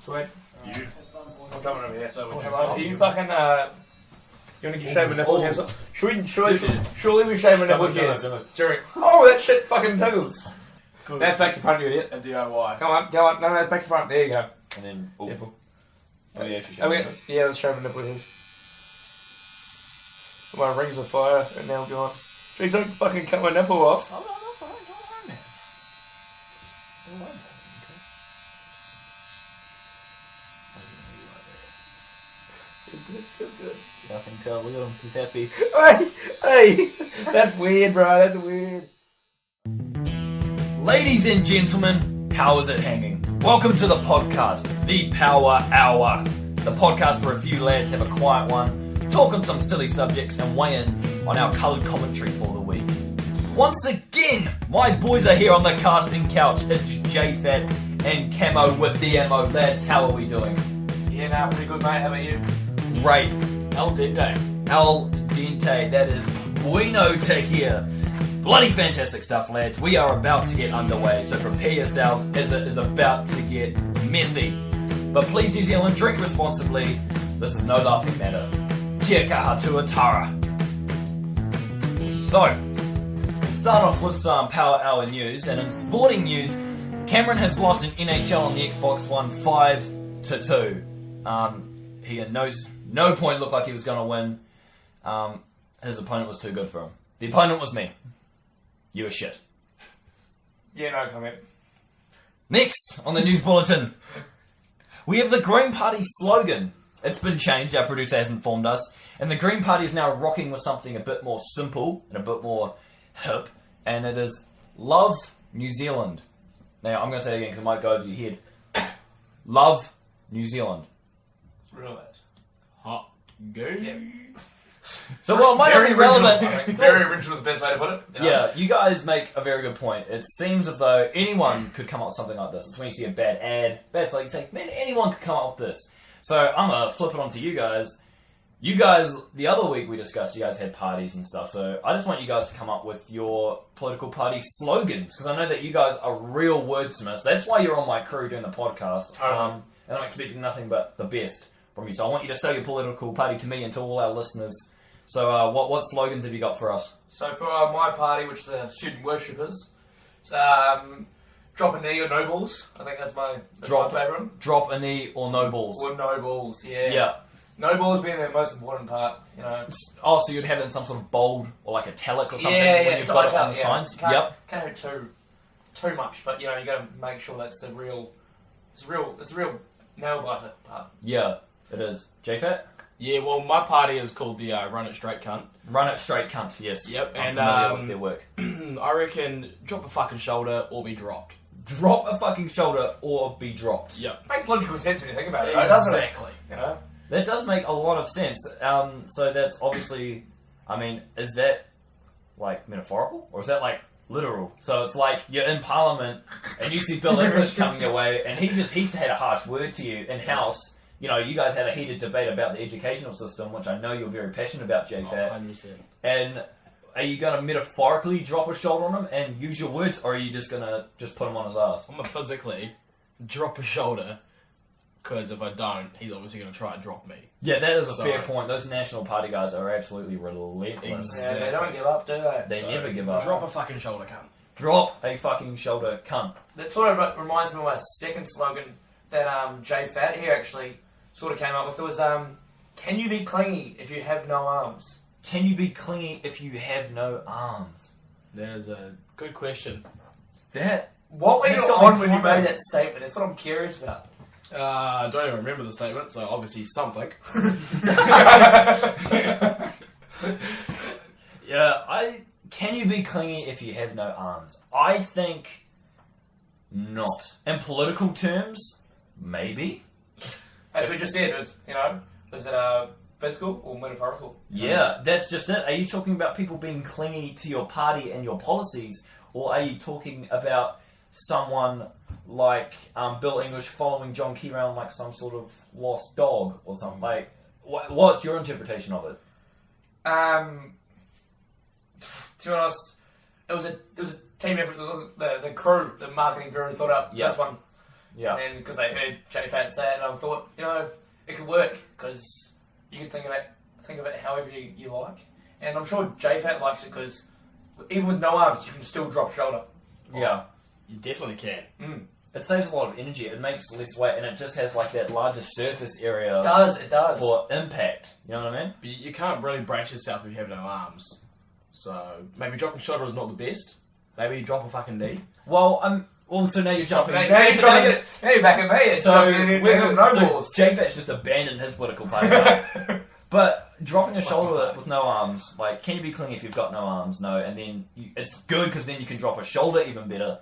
Sweet. You. I'm coming over here. So Are you fucking, you want to get shave my nipple hands up? Surely we shave my nipple hands. Oh, that shit fucking tickles. Good. That's back to front, you idiot. A DIY. Come on. No, that's back to front. There you go. And then... Nipple. Oh, yeah, actually Oh, yeah, let's shave my nipple hands. My rings of fire are now gone. Please don't fucking cut my nipple off. Oh, no, don't worry, man. Don't worry, man. Feels good. I can tell, look at him, he's happy. Hey! That's weird, bro. That's weird. Ladies and gentlemen, how is it hanging? Welcome to the podcast, the Power Hour. The podcast where a few lads have a quiet one, talk on some silly subjects and weigh in on our coloured commentary for the week. Once again, my boys are here on the casting couch. It's J-Fat and Camo with the ammo. Lads, how are we doing? Yeah, nah, pretty good, mate. How about you? Great. El Dente. Al dente, that is bueno to hear. Bloody fantastic stuff, lads. We are about to get underway, so prepare yourselves as it is about to get messy. But please, New Zealand, drink responsibly. This is no laughing matter. Kia kaha tuatara. So, start off with some Power Hour news, and in sporting news, Cameron has lost in NHL on the Xbox One 5-2. He had no point looked like he was going to win. His opponent was too good for him. The opponent was me. You were shit. Yeah, no comment. Next, on the news bulletin, we have the Green Party slogan. It's been changed, our producer has informed us, and the Green Party is now rocking with something a bit more simple and a bit more hip, and it is Love New Zealand. Now, I'm going to say it again because it might go over your head. Love New Zealand. It's real, that. Hot. Gay. Yeah. So, well, it might not be relevant. Very original is the best way to put it. You know? Yeah, you guys make a very good point. It seems as though anyone could come up with something like this. It's when you see a bad ad, bad like you say, man, anyone could come up with this. So I'm going to flip it on to you guys. You guys, the other week we discussed, you guys had parties and stuff, so I just want you guys to come up with your political party slogans, because I know that you guys are real wordsmiths. That's why you're on my crew doing the podcast. Totally. And I'm expecting nothing but the best from you. So I want you to sell your political party to me and to all our listeners. So what slogans have you got for us? So for my party, which is the student worshippers, it's drop a knee or no balls. I think that's my favourite one. Drop a knee or no balls. Or no balls, yeah. Yeah. No balls being the most important part, you know. Oh, so you'd have it in some sort of bold or like italic or something when you've got it on the signs? Can't have too much, but you know, you got to make sure that's the real. It's the real nail biter part. Yeah, it is. J-Fat? Yeah, well, my party is called the Run It Straight Cunt. Run It Straight Cunt, yes. Yep, I'm and familiar with their work. I reckon drop a fucking shoulder or be dropped. Drop a fucking shoulder or be dropped. Yep. Makes logical sense when you think about it, Exactly. You know? That does make a lot of sense. So that's obviously, I mean, is that like metaphorical or is that like literal? So it's like you're in Parliament and you see Bill English coming your way and he's had a harsh word to you in house. You know, you guys had a heated debate about the educational system, which I know you're very passionate about, J-Fat. 100%. And are you going to metaphorically drop a shoulder on him and use your words, or are you just going to just put him on his ass? I'm going to physically drop a shoulder, because if I don't, he's obviously going to try and drop me. Yeah, that is a fair point. Those National Party guys are absolutely relentless. Exactly. Yeah, they don't give up, do they? They never give up. Drop a fucking shoulder, cunt. Drop a fucking shoulder, cunt. That sort of reminds me of my second slogan that J-Fat here actually sort of came up with. It was, can you be clingy if you have no arms? Can you be clingy if you have no arms? That is a good question. What were you on when you made that statement? That's what I'm curious about. I don't even remember the statement, so obviously something. Can you be clingy if you have no arms? I think not. In political terms, maybe. As we just said, was it physical or metaphorical? Yeah, that's just it. Are you talking about people being clingy to your party and your policies, or are you talking about someone like Bill English following John Key around like some sort of lost dog or something? Like, what's your interpretation of it? To be honest, it was a team effort. The crew, the marketing crew, thought up this one. Yeah. And because I heard J Fat say it, and I thought, it could work because you can think of it however you like. And I'm sure J Fat likes it because even with no arms, you can still drop shoulder. Yeah. You definitely can. It saves a lot of energy. It makes less weight, and it just has like that larger surface area. It does. For impact. You know what I mean? But you can't really brace yourself if you have no arms. So maybe dropping shoulder is not the best. Maybe you drop a fucking knee. Well, so now you're jumping. Now you're back at me. So J-Fat's just abandoned his political party, guys. But dropping a shoulder with no arms, like, can you be clingy if you've got no arms? No, and then it's good because then you can drop a shoulder even better.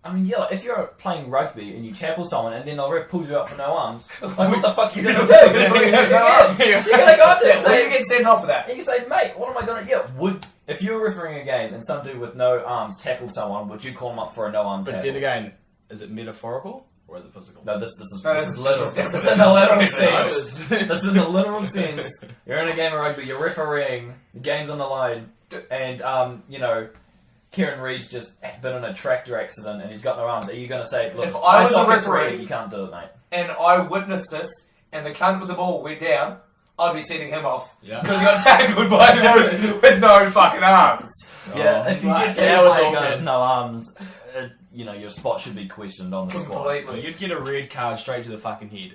I mean, yeah, if you're playing rugby and you tackle someone and then the ref pulls you up for no arms, like, what the fuck are you going to do? You're going to go no arms. You're going to go up there. So you get sent off for that. And you say, mate, what am I going to... Yeah, if you were refereeing a game and some dude with no arms tackled someone, would you call him up for a no-arm tackle? But then again, is it metaphorical or is it physical? No, this is literal. This is in the literal sense. This is in the literal sense. You're in a game of rugby, you're refereeing, the game's on the line, and, Kieran Reid's just been in a tractor accident and he's got no arms. Are you going to say, look, if I was a referee, referee, you can't do it, mate? And I witnessed this, and the cunt with the ball went down, I'd be sending him off. Yeah. Because he got tackled by a dude with no fucking arms. Yeah, if you get tackled by a guy with no arms, your spot should be questioned on the squad. Completely. Well, you'd get a red card straight to the fucking head.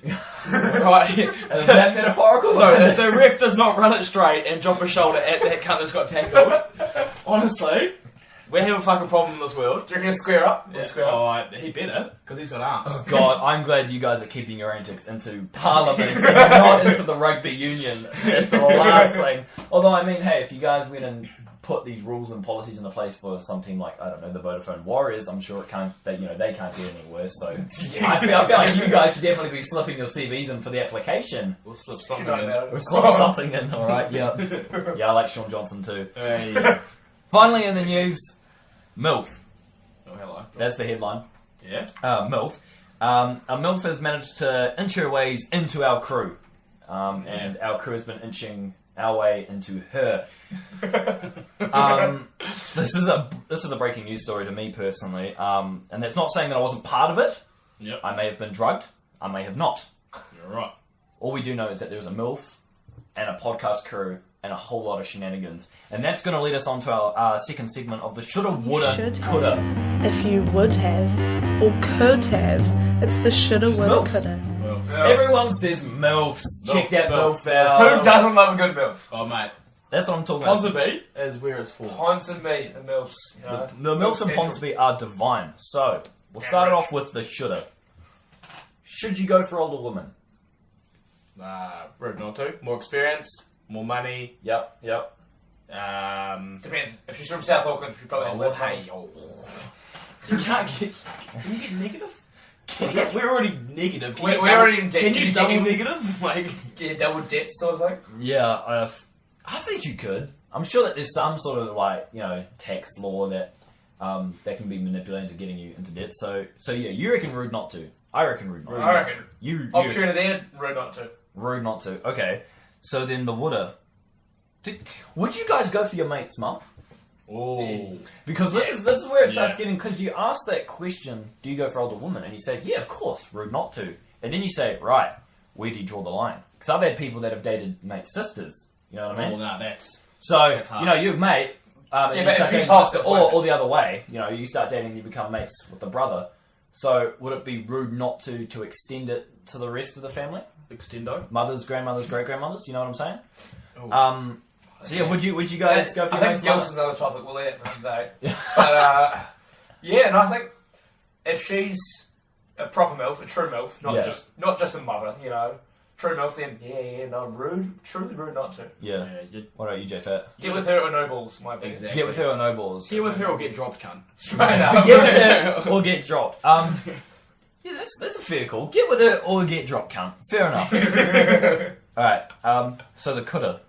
Right? Is that metaphorical? No, if the ref does not run it straight and drop a shoulder at that cunt that's got tackled, honestly... We have a fucking problem in this world. Do you reckon he'll square up? Yeah. Square up. He better, because he's got arms. Oh God, I'm glad you guys are keeping your antics into Parliament and not into the rugby union. That's the last thing. Although, I mean, hey, if you guys went and put these rules and policies into place for some team like, I don't know, the Vodafone Warriors, I'm sure they can't get any worse. So I feel like you guys should definitely be slipping your CVs in for the application. We'll slip something in. We'll slip something in, alright, yeah. Yeah, I like Sean Johnson too. Hey. Finally in the news, MILF. Oh, hello. That's the headline. Yeah? MILF. A MILF has managed to inch her ways into our crew. And our crew has been inching our way into her. This is a breaking news story to me personally. And that's not saying that I wasn't part of it. Yep. I may have been drugged. I may have not. You're right. All we do know is that there's a MILF and a podcast crew and a whole lot of shenanigans. And that's going to lead us on to our second segment of the Shoulda, Woulda, Coulda. If you would have, or could have, it's the shoulda, woulda, MILFs. coulda. Everyone says MILFs. Check that MILF out. Who doesn't love a good MILF? Oh, mate. That's what I'm talking about. Ponsonby is where it's for. Ponsonby, the MILFs. The MILFs and Ponsonby are divine. So, we'll start it off with the shoulda. Should you go for older women? Rude not to. More experienced, more money. Yep. Depends. If she's from South Auckland, she probably has less money. You can't get... Can you get negative? We're already negative. We're already in debt. Can you double negative? Yeah, double debt sort of thing. Yeah, I think you could. I'm sure that there's some sort of tax law that can be manipulated into getting you into debt. So yeah, you reckon rude not to? I reckon rude not to. I reckon. You Opportunity there, rude not to. Rude not to. Okay. So then the woulda. Would you guys go for your mate's mum? Oh. Because this is where it starts getting... Because you ask that question, do you go for older women? And you say, yeah, of course, rude not to. And then you say, right, where do you draw the line? Because I've had people that have dated mates' sisters. You know what I mean? Oh, no, that's... So, harsh. your mate... but you start if she's dating, hot, or the other way. You start dating and you become mates with the brother. So, would it be rude not to extend it to the rest of the family? Extendo. Mothers, grandmothers, great-grandmothers, you know what I'm saying? Oh. So yeah, would you guys go for your I mate's think mother? guilt's another topic we'll let another day. But, and I think if she's a proper MILF, a true MILF, not just a mother, true MILF, then, truly rude not to. Yeah. What about you, J-Fat? Get with her or no balls, my opinion. Exactly. Get with her or no balls. Get with her or get dropped, cunt. Straight up. Get with her or get dropped. Yeah, that's a fair call. Get with her or get dropped, cunt. Fair enough. Alright, so the coulda.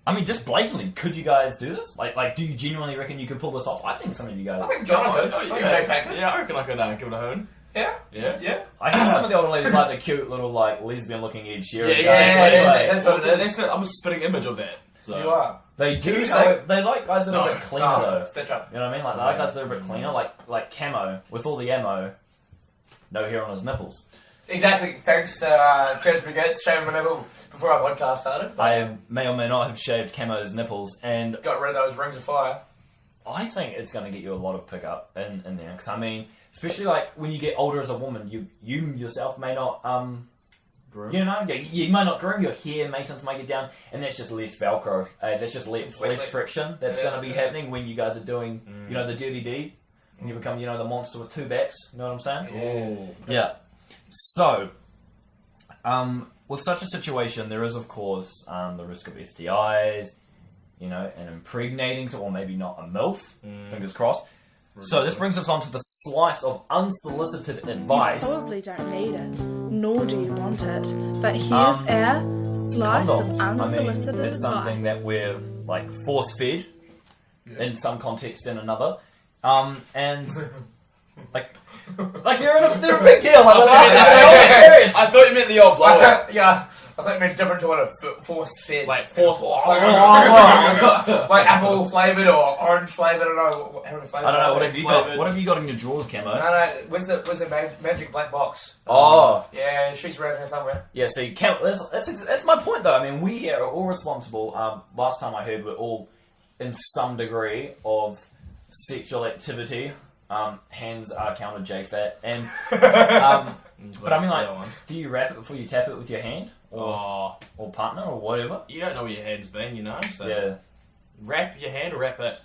I mean, just blatantly, could you guys do this? Like, do you genuinely reckon you could pull this off? I think some of you guys... I think John could. I think J-Fat could. Yeah, I reckon I could give it a hoon. Yeah? Yeah. I think some of the older ladies like the cute little, lesbian-looking Ed Sheeran. Yeah, exactly. That's what it is. I'm a spitting image of that. So. You are. They do, you so they like guys that are a bit cleaner, though. Stitch up. You know what I mean? Like, they like guys that are a bit cleaner, like camo, with all the ammo. no hair on his nipples. Exactly. Thanks to Church Brigade shaving my nipple before our podcast started. I may or may not have shaved Camo's nipples, and Got rid of those rings of fire. I think it's going to get you a lot of pickup in there. Because, I mean, especially like when you get older as a woman, you yourself may not, Groom. you know, you might not groom, your hair maintenance might get down, and that's just less Velcro. That's just less friction that's going to be happening when you guys are doing, you know, the dirty deed. And you become, you know, the monster with two backs. You know what I'm saying? Yeah. So, with such a situation, there is, of course, the risk of STIs, you know, and impregnating, or maybe not a MILF, fingers crossed. So this brings us on to the slice of unsolicited advice. You probably don't need it, nor do you want it. But here's our slice Condoms. of unsolicited I mean, it's something advice. that we're, like, force-fed in some context and another. And, like they're a big deal. Like, I thought you meant the old blow. Yeah, I think it means different to what a force fed. Like force. Like apple flavoured or orange flavoured. I don't know. I don't know. What have you got? What have you got in your drawers, Camo? No. Where's the magic black box? Oh, Yeah, she's around here somewhere. yeah. See, that's my point, though. I mean, we here are all responsible. Last time I heard, we're all in some degree of sexual activity. Hands are counted JFAT, and but I mean, like, do you wrap it before you tap it with your hand, or partner, or whatever? You don't know where your hand's been, you know. So Yeah, wrap your hand or wrap it.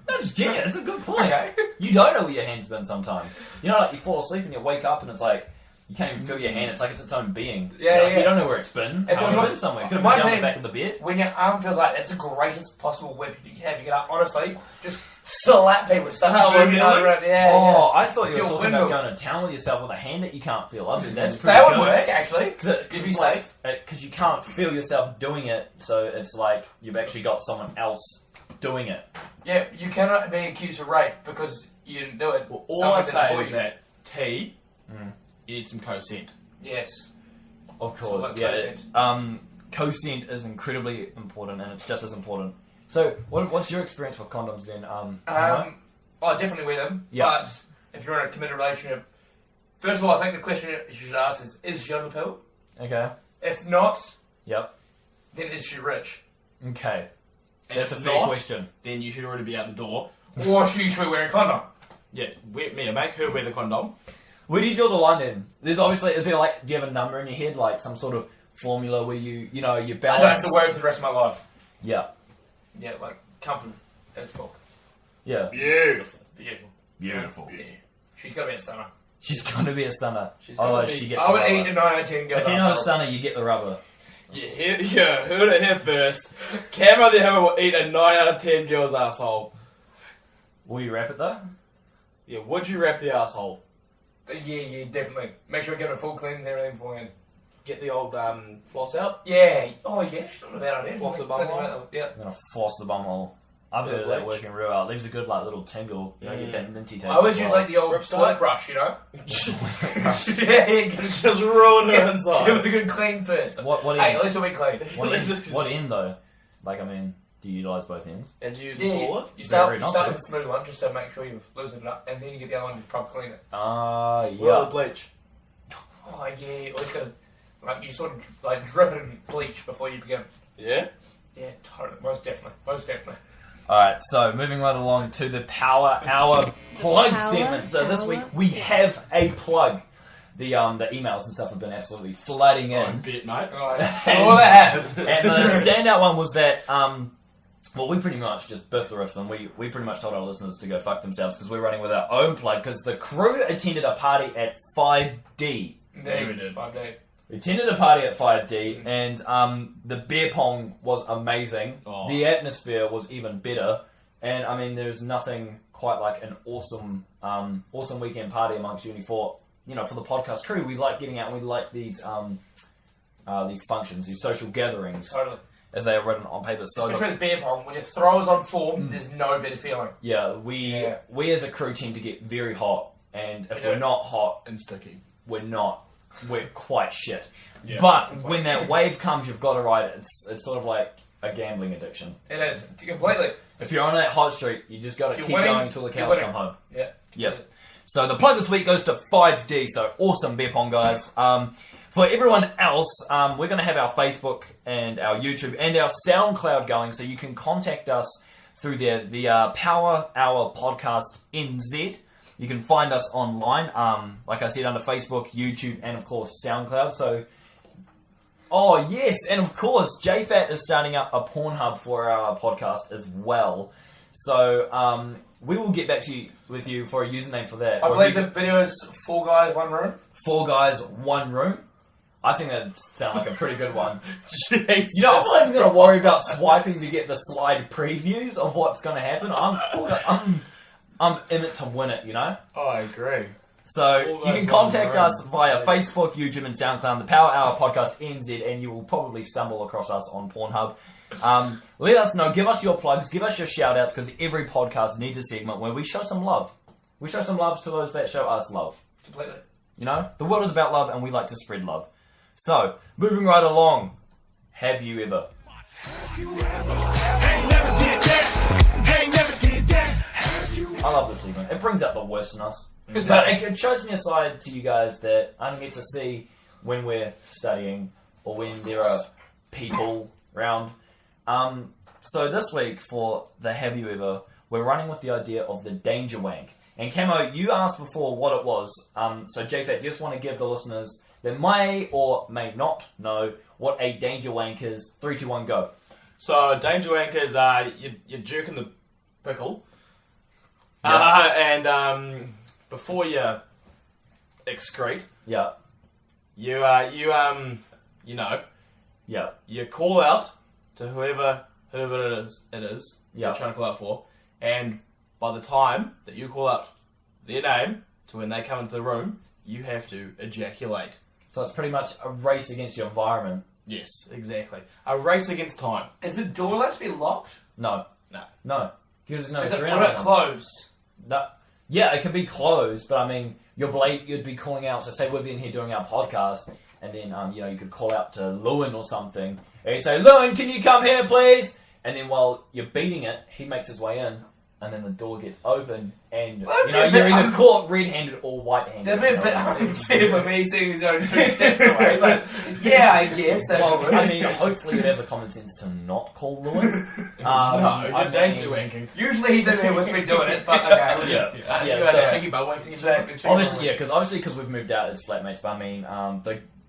that's genius. That's a good point. Okay. You don't know where your hand's been sometimes. You know, like you fall asleep and you wake up and it's like you can't even feel your hand. It's like it's its own being. Yeah, you know, yeah. You don't know where it's been. It could have been somewhere. It could have been down the back of the bed. When your arm feels like that's the greatest possible weapon you can have, you get up, honestly, just slap people. Oh, I thought you were Your talking window. about going to town with yourself with a hand that you can't feel. I mean, that's pretty That would good. work, actually. You'd be safe. Because you can't feel yourself doing it, so it's like you've actually got someone else doing it. Yeah, you cannot be accused of rape because you didn't do it. Well, all I say is that T, you need some consent. Yes. Of course, like yeah. consent. Consent is incredibly important, and it's just as important. So, what's your experience with condoms then? I definitely wear them. Yeah. But if you're in a committed relationship, first of all, I think the question you should ask is she on the pill? Okay. If not, Yep. then is she rich? Okay. And That's a if fair not, question. then you should already be out the door. Or she should be wearing a condom? Yeah, make her wear the condom. Where do you draw the line then? There's obviously, is there like, do you have a number in your head, like some sort of formula where you balance? I don't have to worry for the rest of my life. Yeah. Yeah, like, comfortable as fuck. Yeah. Beautiful. Beautiful. Beautiful. Yeah. She's got to be a stunner. She's going to be a stunner. gonna Otherwise, be- she gets I the would rubber. eat a 9 out of 10 girl. If you're not a stunner, you get the rubber. Yeah, heard it here first. Camo the Hammer will eat a 9 out of 10 girl's asshole. Will you wrap it though? Yeah, would you wrap the asshole? Yeah, definitely. Make sure I get a full cleanse and everything beforehand. Get the old floss out. Yeah. Oh, yeah. Not a bad idea. Floss the bumhole. Yeah. I'm gonna floss the bumhole. I've heard of that Bleach. working real well. Leaves a good like little tingle. You know, get that minty taste. I always as use well. like the old Rip toilet side. brush, you know? Just Just ruin her Give inside. it a good clean first. What Hey, end? at least it'll be clean. What end though? Like, I mean, do you utilise both ends? And use the Yeah, toilet. you start Very with the nice. smooth one just to make sure you've loosened it up, and then you get the other one to proper clean it. Ah, What about yeah. the bleach? Oh yeah, always gotta like you sort of like drip it in bleach before you begin. Yeah? Yeah, totally, most definitely. Alright, so moving right along to the Power Hour plug Power segment. So this Hour. week we have a plug. The emails and stuff have been absolutely flooding in. I bet, mate. Alright, all they have. And the standout one was that, well, we pretty much just biffed the riff, and we pretty much told our listeners to go fuck themselves because we're running with our own plug because the crew attended a party at 5D. Yeah, we did. 5 days. We attended a party at 5D, and the beer pong was amazing. Oh. The atmosphere was even better, and I mean, there's nothing quite like an awesome weekend party amongst uni for the podcast crew. We like getting out. We like these functions, these social gatherings, Totally. as they are written on paper. So Especially with beer pong, when your throwers on form, there's no better feeling. yeah, we as a crew tend to get very hot, and if Yeah. we're not hot, And sticky. we're quite shit. Yeah. But when that wave comes, you've got to ride it. It's sort of like a gambling addiction. It is completely. If you're on that hot streak, you just got to If keep you're winning, going until the you're cows winning. come home. Yeah. Yep. So the plug this week goes to 5D, so awesome beer pong, guys. For everyone else, we're going to have our Facebook and our YouTube and our SoundCloud going, so you can contact us through there, the Power Hour Podcast NZ. You can find us online, like I said, under Facebook, YouTube, and of course SoundCloud. So, oh yes, and of course JFAT is starting up a Pornhub for our podcast as well. So we will get back to you with you for a username for that. I believe the video is 4 guys, 1 room. 4 guys, 1 room. I think that sounds like a pretty good one. Jesus. You know, I'm not even going to worry about swiping to get the slide previews of what's going to happen. I'm in it to win it, you know? Oh, I agree. So you can contact us via Facebook, YouTube, and SoundCloud, the Power Hour Podcast NZ, and you will probably stumble across us on Pornhub. Let us know, give us your plugs, give us your shout-outs, because every podcast needs a segment where we show some love. We show some love to those that show us love. Completely. You know? The world is about love, and we like to spread love. So, moving right along, have you ever? I love this segment. It brings out the worst in us. But it shows me a side to you guys that I don't get to see when we're studying or when there are people around. So this week for the Have You Ever, we're running with the idea of the danger wank. And Camo, you asked before what it was. So JFAT, just want to give the listeners that may or may not know what a danger wank is. 3, 2, 1, go. So danger wank is you're jerking the pickle. Yeah. And before you excrete, Yeah. you Yeah. you call out to whoever it is Yeah. you're trying to call out for, and by the time that you call out their name to when they come into the room, you have to ejaculate. So it's pretty much a race against your environment. Yes, exactly. A race against time. Is the door allowed to be locked? No. No. Because there's no Is it, adrenaline. what about closed? No. Yeah, it can be closed, but I mean, you'd be calling out. So say we've been here doing our podcast, and then you could call out to Lewin or something, and you say, "Lewin, can you come here, please?" And then while you're beating it, he makes his way in, and then the door gets open, and you're either caught red-handed or white-handed. That'd be a bit unfair for me seeing he's only 2 steps away, but yeah, I guess that's Well, I mean, hopefully you'd have the common sense to not call Lewin. You're danger wanking. Usually he's in there with me doing it, but okay. We'll just, Yeah, You had the- a cheeky butt wanking. Exactly. Obviously, because we've moved out, it's flatmates. But I mean,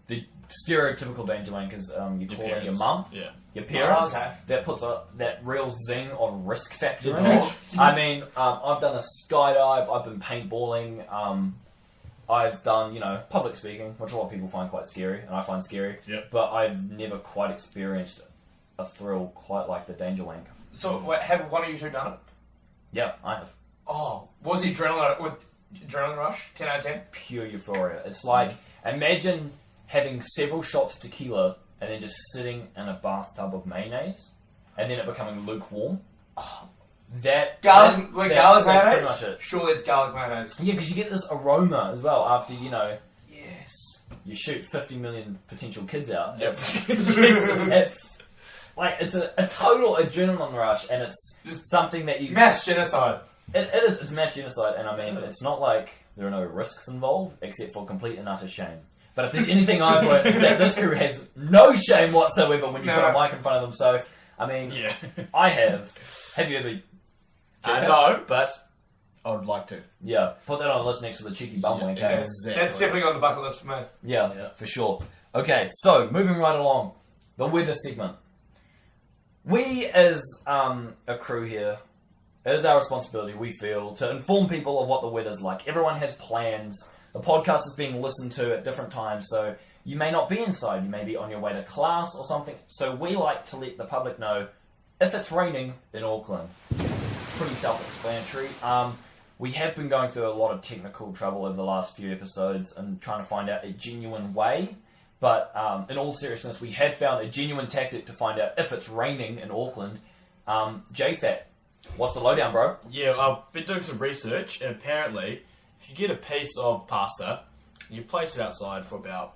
the stereotypical danger wank is you call in your mum, Yeah. your parents. Oh, okay. That puts that real zing of risk factor in it. I mean, I've done a skydive. I've been paintballing. I've done public speaking, which a lot of people find quite scary, and I find scary. Yep. But I've never quite experienced a thrill quite like the danger wank. So, have one of you two done it? Yeah, I have. Oh, what was the adrenaline rush? 10 out of 10? Pure euphoria. It's like, imagine having several shots of tequila and then just sitting in a bathtub of mayonnaise and then it becoming lukewarm. Oh, Garlic that's pretty mayonnaise? much it. Surely it's garlic mayonnaise. Yeah, because you get this aroma as well after, Yes. you shoot 50 million potential kids out. Yep. It's a total adrenaline rush, and it's just something that you... Mass genocide. It is. It's mass genocide, and I mean, it's not like there are no risks involved, except for complete and utter shame. But if there's anything I've learned, it's that this crew has no shame whatsoever when you put a mic in front of them. So, I mean, Yeah. I have. Have you ever... No, but I would like to. Yeah, put that on the list next to the cheeky bum wank. eh? Exactly. That's definitely on the bucket list for me. Yeah, for sure. Okay, so moving right along, the weather segment. We, as a crew here, it is our responsibility, we feel, to inform people of what the weather's like. Everyone has plans. The podcast is being listened to at different times, so you may not be inside. You may be on your way to class or something. So we like to let the public know if it's raining in Auckland. Pretty self-explanatory. We have been going through a lot of technical trouble over the last few episodes and trying to find out a genuine way. But in all seriousness, we have found a genuine tactic to find out if it's raining in Auckland. JFAT, what's the lowdown, bro? Yeah, I've been doing some research, and apparently, if you get a piece of pasta, you place it outside for about,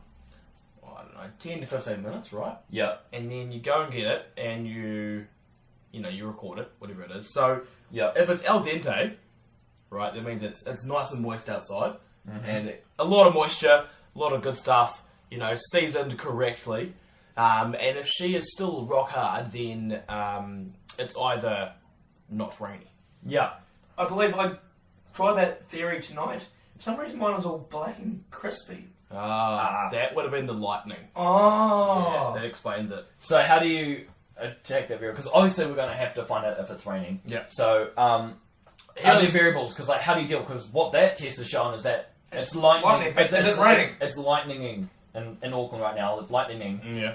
10 to 15 minutes, right? Yeah. And then you go and get it, and you record it, whatever it is. So, Yeah. if it's al dente, right? That means it's nice and moist outside, and a lot of moisture, a lot of good stuff, seasoned correctly. And if she is still rock hard, then it's either not rainy. Yeah. I believe I tried that theory tonight. For some reason mine was all black and crispy. That would have been the lightning. Oh. Yeah, that explains it. So how do you attack that variable? Because obviously we're going to have to find out if it's raining. Yeah. So are there variables? Because how do you deal? Because what that test has shown is that it's lightning. Is it raining? It's lightning in Auckland right now. It's lightning. Yeah.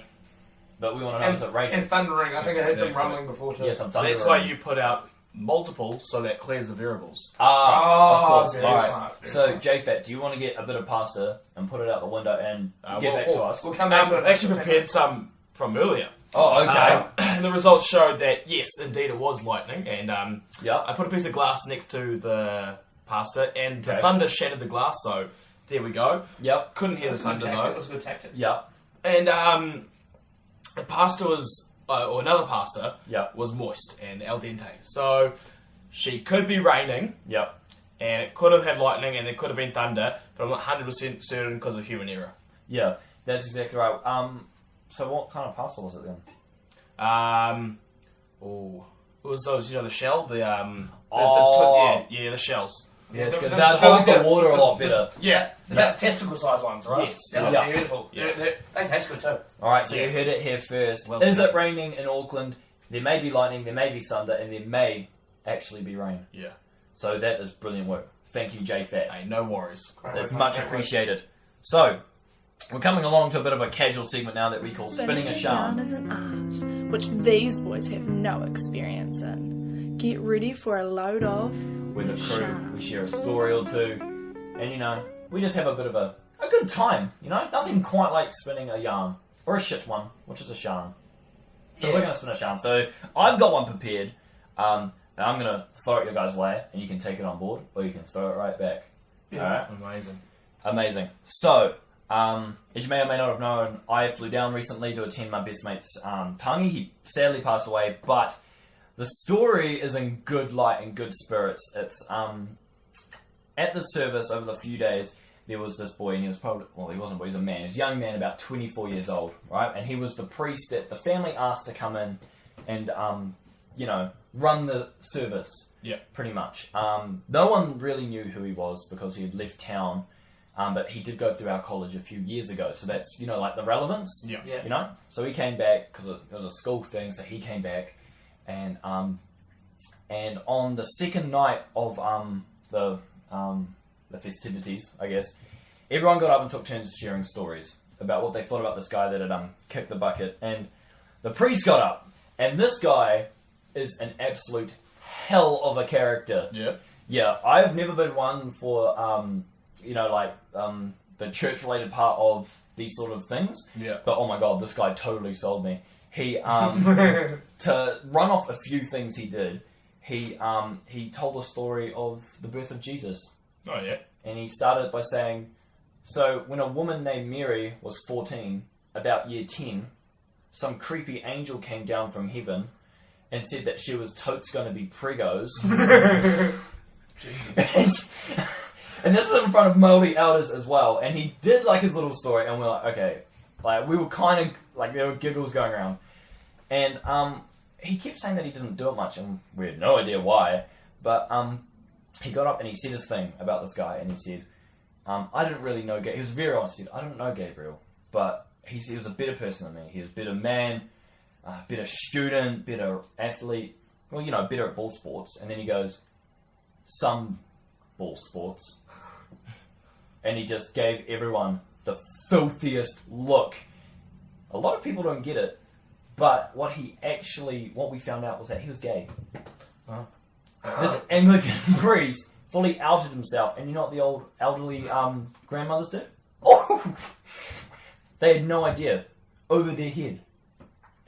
But we want to know, is it raining? And thundering. I think I heard some rumbling before too. Yes, some thunder. That's why you put out multiple, so that clears the variables. Of course. Very Alright. smart, very So, smart. JFAT, do you want to get a bit of pasta and put it out the window and get back to us? We'll come back to it. I've actually prepared some from earlier. Oh, okay. The results showed that, yes, indeed it was lightning, and Yeah. I put a piece of glass next to the pasta, and the Okay. thunder shattered the glass, so there we go. Yep. Couldn't hear the That thunder, though. was a good tactic. Yep. And the pasta was, or another pasta, Yep. was moist and al dente. So she could be raining, Yep. and it could have had lightning, and there could have been thunder, but I'm not 100% certain because of human error. Yeah. That's exactly right. So what kind of pasta was it then? It was those, the shell, the shells. Yeah, it's The- good. the- That the- hold the the- water a lot better. Yeah. About testicle-sized ones, right? Yes. They look Yeah. beautiful. Yeah. They taste good too. Alright, so Yeah. you heard it here first. Well Is said. it raining in Auckland? There may be lightning, there may be thunder, and there may actually be rain. Yeah. So that is brilliant work. Thank you, JFAT. Hey, no worries. That's much appreciated. So, we're coming along to a bit of a casual segment now that we call Spinning a yarn Sharn. is an art, which these boys have no experience in. Get ready for a load of With a crew, Sharn. we share a story or two, and we just have a bit of a good time, Nothing quite like spinning a yarn, or a Szechuan, which is a Sharn. So Yeah. we're going to spin a Sharn. So, I've got one prepared, and I'm going to throw it your guys' way, and you can take it on board, or you can throw it right back. Alright? Amazing. Amazing. So, as you may or may not have known, I flew down recently to attend my best mate's tangi. He sadly passed away, but the story is in good light and good spirits. It's at the service over the few days, there was this boy, and he was probably, well, he wasn't a boy, he was a man. He was a young man, about 24 years old, right? And he was the priest that the family asked to come in and, run the service. Yeah. Pretty much. No one really knew who he was because he had left town. But he did go through our college a few years ago, so that's, like the relevance, Yeah. So he came back, because it was a school thing, so he came back, and on the second night of the festivities, I guess, everyone got up and took turns sharing stories about what they thought about this guy that had kicked the bucket, and the priest got up, and this guy is an absolute hell of a character. Yeah. Yeah, I've never been one for, the church-related part of these sort of things. Yeah. But, oh my god, this guy totally sold me. He, to run off a few things he did, he told a story of the birth of Jesus. Oh, yeah. And he started by saying, so when a woman named Mary was 14, about year 10, some creepy angel came down from heaven and said that she was totes going to be pregos. And this is in front of Māori elders as well. And he did his little story, and we're like, okay. We were kind of, there were giggles going around. And he kept saying that he didn't do it much, and we had no idea why. But he got up and he said his thing about this guy, and he said, I didn't really know Gabriel. He was very honest. He said, I didn't know Gabriel, but he said he was a better person than me. He was a better man, better student, better athlete. Well, better at ball sports. And then he goes, some ball sports. And he just gave everyone the filthiest look. A lot of people don't get it, but what we found out was that he was gay. This Anglican priest fully outed himself, and you know what the old elderly grandmothers did? They had no idea. Over their head.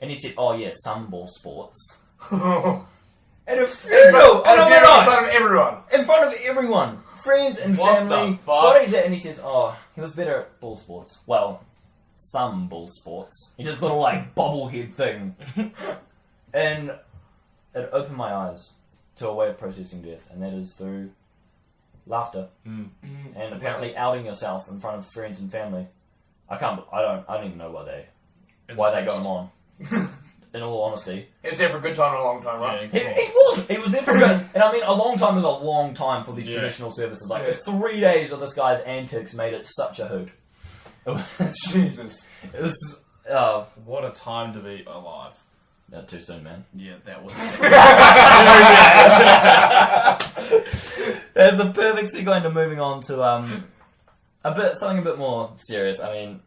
And he said, oh yeah, some ball sports. And in front of everyone. In front of everyone. Friends and What family. the fuck? What is it? And he says, oh, he was better at ball sports. Well, some ball sports. He did this little, bobblehead thing. And it opened my eyes to a way of processing death, and that is through laughter, and apparently outing yourself in front of friends and family. I don't even know why they got him on. In all honesty, he was there for a good time and a long time, right? He was there for good, and I mean, a long time is a long time for these traditional services. Like 3 days of this guy's antics made it such a hoot. Jesus, it was. What a time to be alive. Not too soon, man. Yeah, that was. There's the perfect segue into moving on to something a bit more serious. I mean,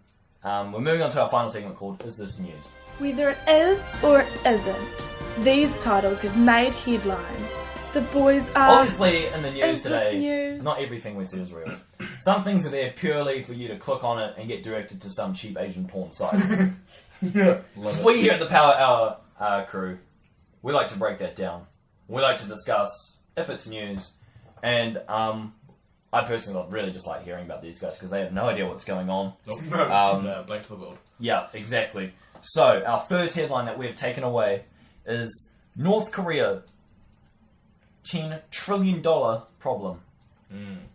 we're moving on to our final segment called "Is This News?" Whether it is or isn't, these titles have made headlines. The boys ask, obviously, in the news is this today, news? not everything we see is real. Some things are there purely for you to click on it and get directed to some cheap Asian porn site. We here at the Power Hour crew, we like to break that down. We like to discuss if it's news, and I personally really just like hearing about these guys because they have no idea what's going on. Blank to the world. Yeah, exactly. So, our first headline that we've taken away is North Korea $10 trillion problem.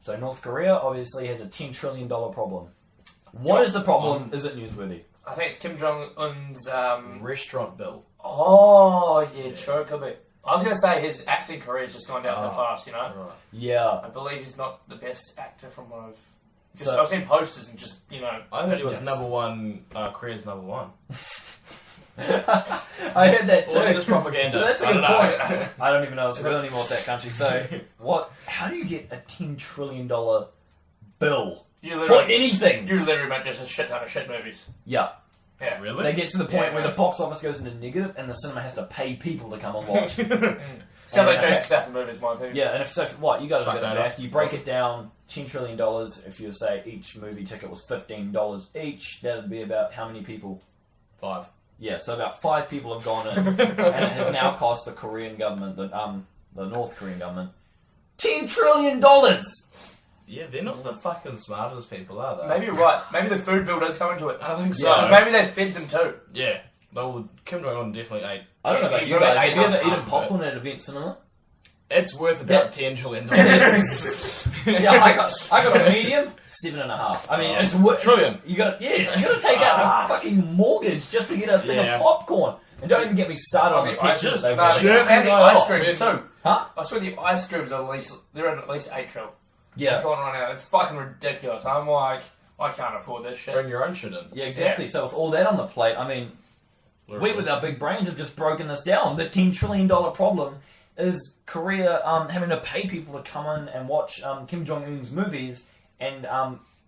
So, North Korea obviously has a $10 trillion problem. What is the problem? Is it newsworthy? I think it's Kim Jong-un's... restaurant bill. Oh, yeah, true, could be. I was going to say his acting career's just gone down so fast, you know? Right. Yeah. I believe he's not the best actor from what I've... So, I've seen posters and just, you know... I heard he was number one, Korea's number one. I heard that too. Or was it just propaganda? So that's a good point. I don't even know what's real anymore with that country. So, how do you get a $10 trillion bill for anything? You literally make just a shit ton of shit movies. Yeah. Yeah. Really? They get to the point where the box office goes into negative and the cinema has to pay people to come and watch. Sounds like Jason Statham movies, my opinion. Yeah, and if so, what? You guys Suck got to that math. up. You break it down, $10 trillion. If you say each movie ticket was $15 each, that would be about how many people? 5. Yeah, so about 5 people have gone in, and it has now cost the Korean government, the North Korean government, $10 trillion. Yeah, they're not the fucking smartest people, are they? Maybe you're right. Maybe the food bill does come into it. I think so. Yeah. Maybe they fed them too. Yeah. Kim Jong-un definitely ate. I don't know about you guys. Have you ever eaten popcorn at Event Cinema? It's worth about $10 trillion. Yeah, I got a medium, 7.5. I mean, it's worth trillion. You got to take out a fucking mortgage just to get a thing of popcorn. And don't even get me started on the picture that they've got. And the ice creams too. Huh? I swear the ice creams are they're at least 8 trillion. Yeah. It's fucking ridiculous. I'm like, I can't afford this shit. Bring your own shit in. Yeah, exactly. Yeah. So with all that on the plate, I mean, we with our big brains have just broken this down. The $10 trillion problem is Korea having to pay people to come in and watch Kim Jong-un's movies and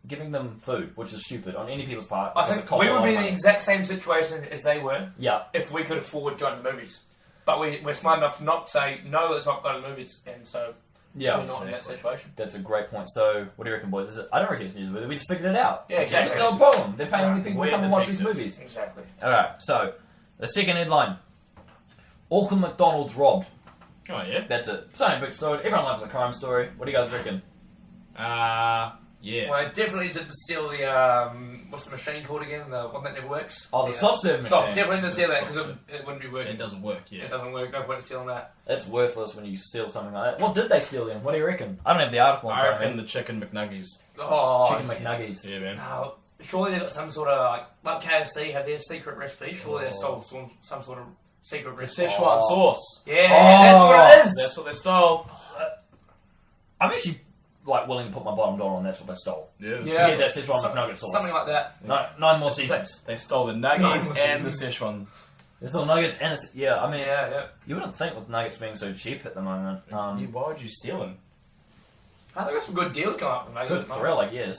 giving them food, which is stupid on any people's part. I think we would be in the exact same situation as they were if we could afford going to movies. But we're smart enough to not say, no, let's not go to the movies. And so we're not in that situation. That's a great point. So what do you reckon, boys? Is it? I don't reckon it's newsworthy. We just figured it out. Yeah, exactly. No problem. They're paying people to come and watch these movies. Exactly. Alright, so the second headline. Auckland McDonald's robbed. Oh, yeah? That's it. Same big story. Everyone loves a crime story. What do you guys reckon? Yeah. Well, I definitely didn't steal the, what's the machine called again? The one that never works? Oh, the soft serve machine. Definitely didn't steal that because it wouldn't be working. It doesn't work, yeah. It doesn't work. No point in stealing that. It's worthless when you steal something like that. What did they steal then? What do you reckon? I don't have the article in I front of reckon me. the chicken McNuggies. Oh, Chicken McNuggies. Yeah, man. No, surely they've got some sort of, like KFC have their secret recipe. Surely they stole some sort of secret The recipe. Szechuan sauce. Yeah, that's what it is. That's what they stole. I'm actually willing to put my bottom dollar on that's what they stole. Yeah, That's Szechuan McNugget sauce. Something like that. No, 9 more seasons. They stole the nuggets and the Szechuan. They stole nuggets and I mean, Yeah. you wouldn't think with nuggets being so cheap at the moment. Why would you steal them? I think there's some good deals coming up. Mate. Good thrill, I guess.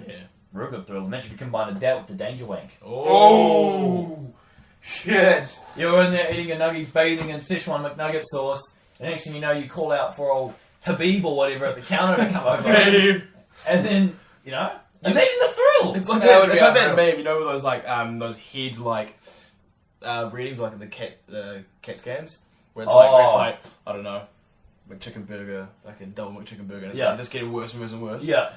Yeah. Real good thrill. Imagine if you combined that with the danger wank. Oh, shit. You're in there eating your nuggies, bathing in Szechuan McNugget sauce, and next thing you know, you call out for old Habib or whatever at the counter to come over. And then, imagine the thrill! It's like that meme, you know, with those those head readings like in the cat scans, where it's I don't know, McChicken burger, fucking double McChicken burger, and it's just getting worse and worse and worse. Yeah.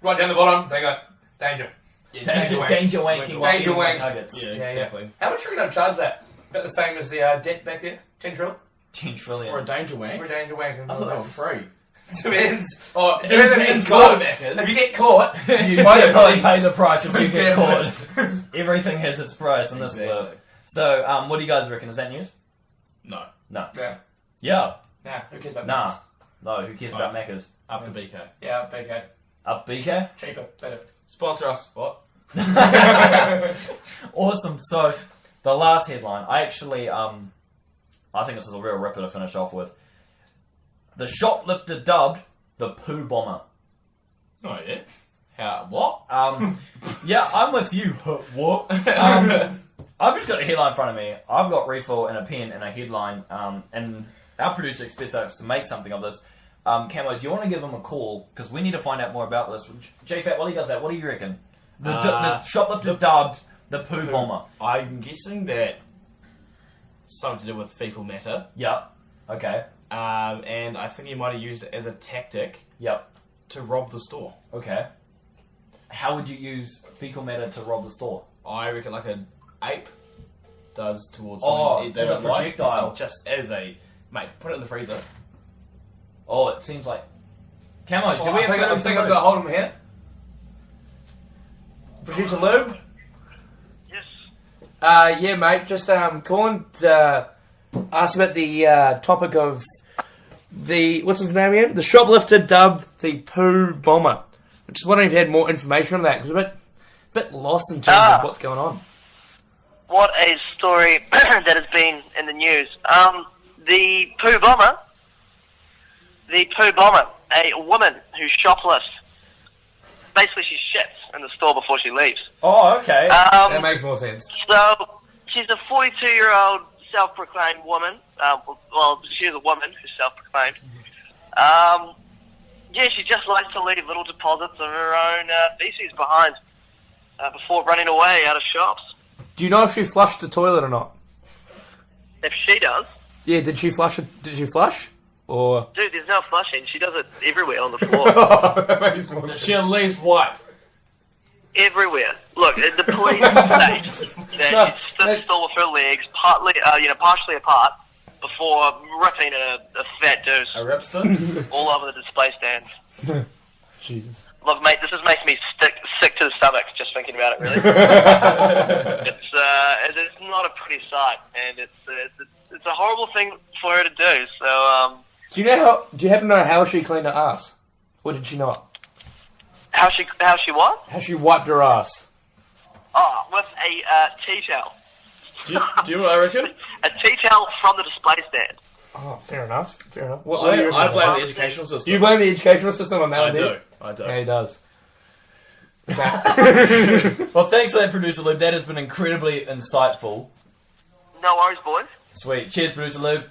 Right down the bottom, they got danger. Danger wanking. Danger wank. Nuggets. Yeah, exactly. How much are we going to charge that? About the same as the debt back there? 10 trillion? 10 trillion. For a danger wank? For a danger wank. I thought they were free. Depends. Oh, Depends if you get inside caught. Macca's. If you get caught, You by the definitely police. pay the price if you get caught. Definitely. Everything has its price in this world. So, what do you guys reckon? Is that news? No. No. Yeah. Yeah. Nah, who cares about Nah. Macca's? No, who cares about Macca's? Up for BK. Yeah, BK. Up BK? Cheaper, better. Sponsor us. What? Awesome. So, the last headline, I actually, I think this is a real ripper to finish off with. The shoplifter dubbed the poo bomber. Oh, yeah? How? What? Yeah, I'm with you. What? I've just got a headline in front of me. I've got refill and a pen and a headline, and our producer expects us to make something of this. Camo, do you want to give him a call? Because we need to find out more about this. JFat, while he does that, what do you reckon? The shoplifter dubbed the poo bomber. I'm guessing that something to do with fecal matter. Yep. Okay. And I think he might have used it as a tactic Yep. to rob the store. Okay. How would you use fecal matter to rob the store? I reckon like an ape does towards Oh, something they as a don't like. projectile. Just as a... Mate, put it in the freezer. Oh, it seems like... Camo, do Oh, we I have think I've got hold of him here. Producer Lube? Yes. Yeah, mate, just calling to ask about the topic of the, what's his name again? The shoplifter dubbed the poo bomber. I'm just wondering if you had more information on that, because I'm a bit lost in terms of what's going on. What a story that has been in the news. The poo bomber, a woman who shoplifts. Basically, she shits in the store before she leaves. Oh, okay. That makes more sense. So, she's a 42-year-old self-proclaimed woman. Well, she's a woman who's self-proclaimed. Yeah, she just likes to leave little deposits of her own feces behind before running away out of shops. Do you know if she flushed the toilet or not? If she does, Yeah, did she flush it? Did she flush? Or... dude, there's no flushing. She does it everywhere on the floor. That makes more Does sense. she at least wipe? Everywhere. Look, the police say that she stood still with her legs partially apart before ripping a fat deuce A ripster? all over the display stands. Jesus. Look, mate, this is making me sick to the stomach just thinking about it. Really, it's not a pretty sight, and it's a horrible thing for her to do. So, Do you happen to know how she cleaned her ass? Or did she not? how she what? How she wiped her ass? Oh, with a tea towel. Do you know what I reckon? A tea towel from the display stand. Oh, fair enough. Fair enough. What do you I reckon? blame the educational system. You blame the educational system on that? I idea? do. I do. Yeah, he does. Well, thanks for that, Producer Lube. That has been incredibly insightful. No worries, boys. Sweet. Cheers, Producer Lube.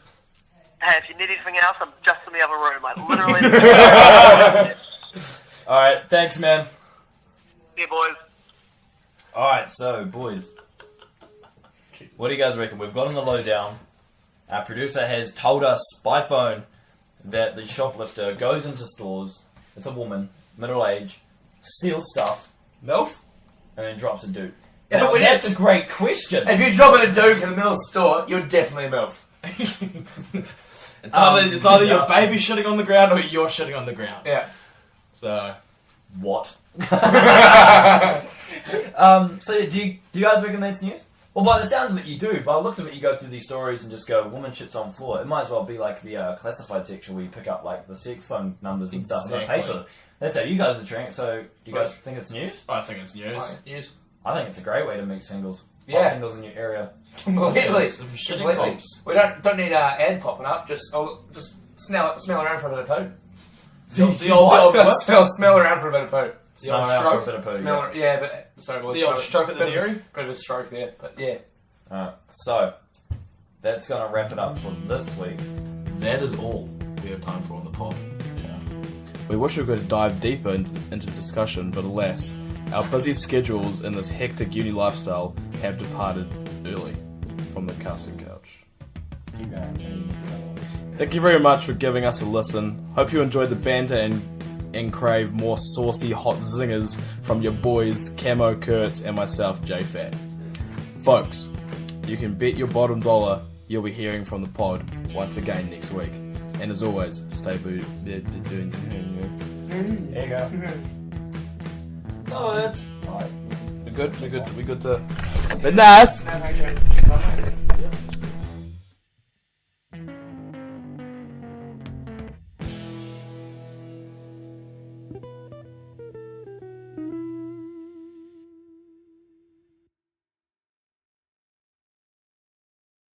Hey, if you need anything else, I'm just in the other room. I literally. Alright, thanks, man. Yeah, boys. Alright, so, boys. What do you guys reckon? We've got on the lowdown. Our producer has told us by phone that the shoplifter goes into stores, it's a woman, middle age, steals stuff, MILF? and then drops a dude. Yeah, Now, well, that's a great question. If you're dropping a duke in the middle of the store, you're definitely a MILF. It's either your baby shitting on the ground or you're shitting on the ground. Yeah. So, What? So yeah, do you guys reckon that's news? Well, by the sounds of it, you do. By the looks of it, you go through these stories and just go, woman shits on floor. It might as well be like the classified section where you pick up like the sex phone numbers and stuff on Exactly. paper. That's how you guys are treating it. So, do you guys think it's news? I think it's news. Yes. I think it's a great way to meet singles. Yeah. Pop singles in your area. Completely. Some shitting Completely. comps. We don't need ad popping up. Just smell around for a bit of poo. The old Smell around for a bit of poo. Smell old around for a stroke. bit of poo. Smell, yeah, but sorry, boys. The old stroke at the dairy? Bit of a stroke there, but yeah. Alright, so that's going to wrap it up for this week. That is all we have time for on the pod. We wish we could dive deeper into discussion, but alas, our busy schedules in this hectic uni lifestyle have departed early from the casting couch. Keep going. Thank you very much for giving us a listen. Hope you enjoyed the banter and crave more saucy hot zingers from your boys Camo, Kurt, and myself, JFat. Folks, you can bet your bottom dollar you'll be hearing from the pod once again next week. And as always, stay booed. There you go. Love it. We're good to... But nice! No,